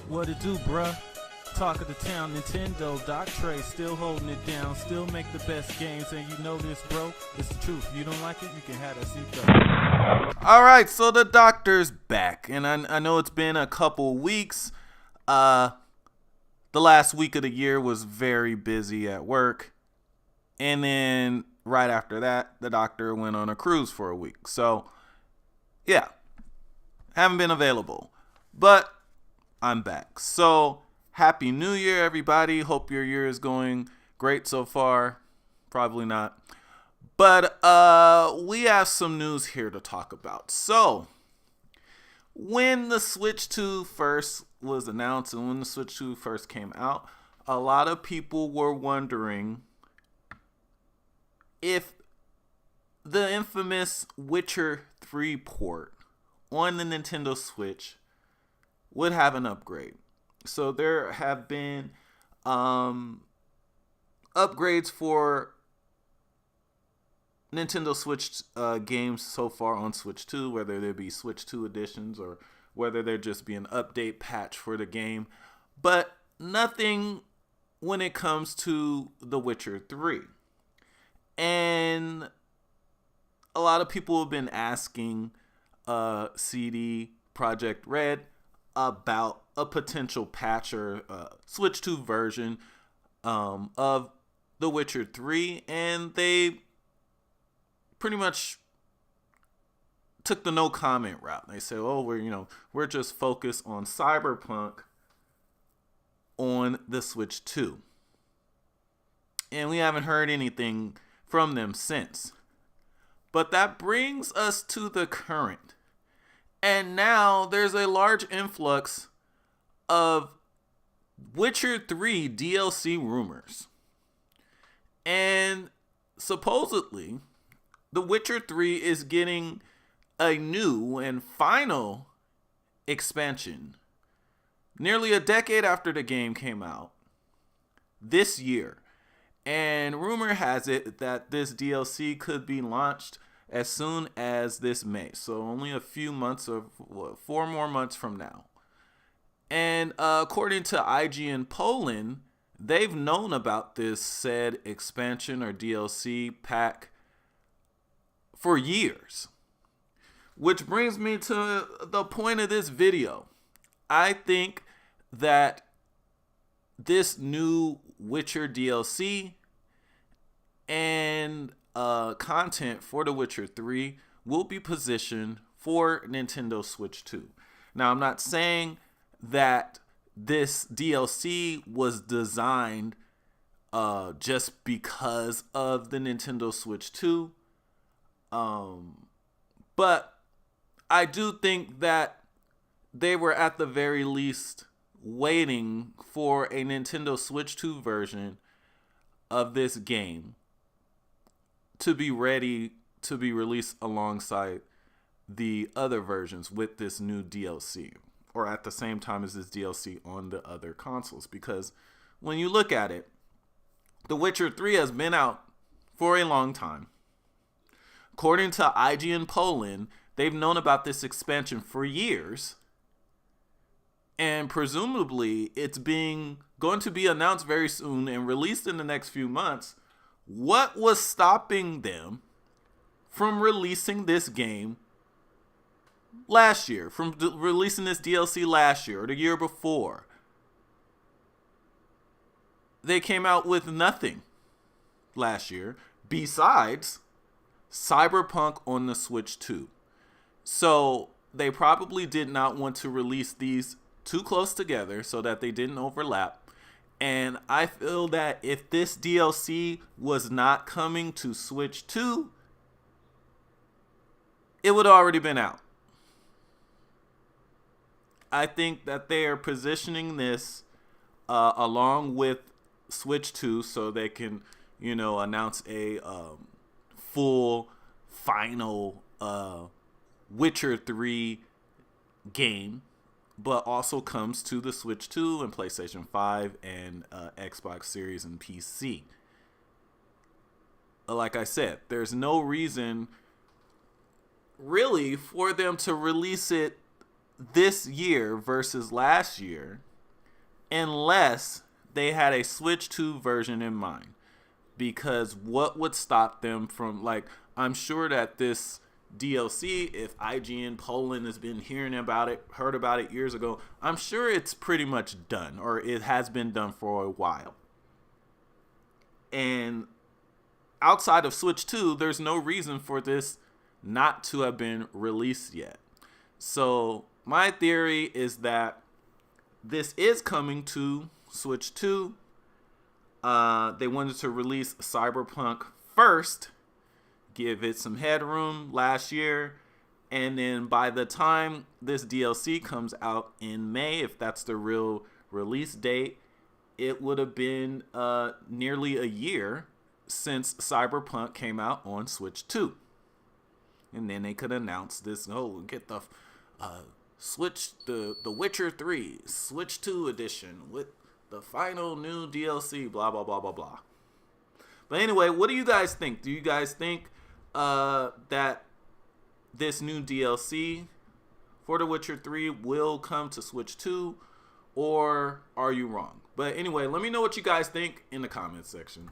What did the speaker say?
What it do, bruh? Talk of the town, Nintendo, Doc Trey still holding it down, still make the best games, and you know this, bro. It's the truth. If you don't like it, you can have that seatbelt. All right, so the doctor's back, and I know it's been a couple weeks. The last week of the year was very busy at work, and then right after that, the doctor went on a cruise for a week. So, yeah, haven't been available, but I'm back. So, Happy New Year, everybody. Hope your year is going great so far. Probably not. But we have some news here to talk about. So, when the Switch 2 first was announced and when the Switch 2 first came out, a lot of people were wondering if the infamous Witcher 3 port on the Nintendo Switch would have an upgrade. So there have been upgrades for Nintendo Switch games so far on Switch 2, whether there be Switch 2 editions or whether there just be an update patch for the game. But nothing when it comes to The Witcher 3. And a lot of people have been asking CD Projekt Red about a potential patch or Switch 2 version of The Witcher 3, and they pretty much took the no comment route. They said, "Oh, we're just focused on Cyberpunk on the Switch 2," and we haven't heard anything from them since. But that brings us to the current. And now there's a large influx of Witcher 3 DLC rumors. And supposedly, The Witcher 3 is getting a new and final expansion nearly a decade after the game came out this year. And rumor has it that this DLC could be launched as soon as this May. So only a few months or 4 more months from now. And according to IGN Poland, they've known about this said expansion or DLC pack for years. Which brings me to the point of this video. I think that this new Witcher DLC and content for The Witcher 3 will be positioned for Nintendo Switch 2. Now, I'm not saying that this DLC was designed just because of the Nintendo Switch 2. But I do think that they were at the very least waiting for a Nintendo Switch 2 version of this game to be ready to be released alongside the other versions with this new DLC, or at the same time as this DLC on the other consoles. Because when you look at it, The Witcher 3 has been out for a long time. According to IGN Poland, they've known about this expansion for years, and presumably it's going to be announced very soon and released in the next few months. What was stopping them from releasing this game last year, from releasing this DLC last year or the year before? They came out with nothing last year besides Cyberpunk on the Switch 2. So they probably did not want to release these too close together so that they didn't overlap. And I feel that if this DLC was not coming to Switch 2, it would have already been out. I think that they are positioning this along with Switch 2 so they can, announce a full, final Witcher 3 game, but also comes to the Switch 2 and PlayStation 5 and Xbox Series and PC. Like I said, there's no reason really for them to release it this year versus last year unless they had a Switch 2 version in mind. Because what would stop them from, like, I'm sure that this DLC, if IGN Poland has been hearing about it, heard about it years ago, I'm sure it's pretty much done, or it has been done for a while. And outside of Switch 2, there's no reason for this not to have been released yet. So my theory is that this is coming to Switch 2. They wanted to release Cyberpunk first, give it some headroom last year, and then by the time this DLC comes out in May, if that's the real release date, it would have been nearly a year since Cyberpunk came out on Switch 2. And then they could announce this, get the Switch, the Witcher 3 Switch 2 edition with the final new DLC, blah, blah, blah, blah, blah. But anyway, what do you guys think? Do you guys think that this new DLC for The Witcher 3 will come to Switch 2, or are you wrong? But anyway, let me know what you guys think in the comments section.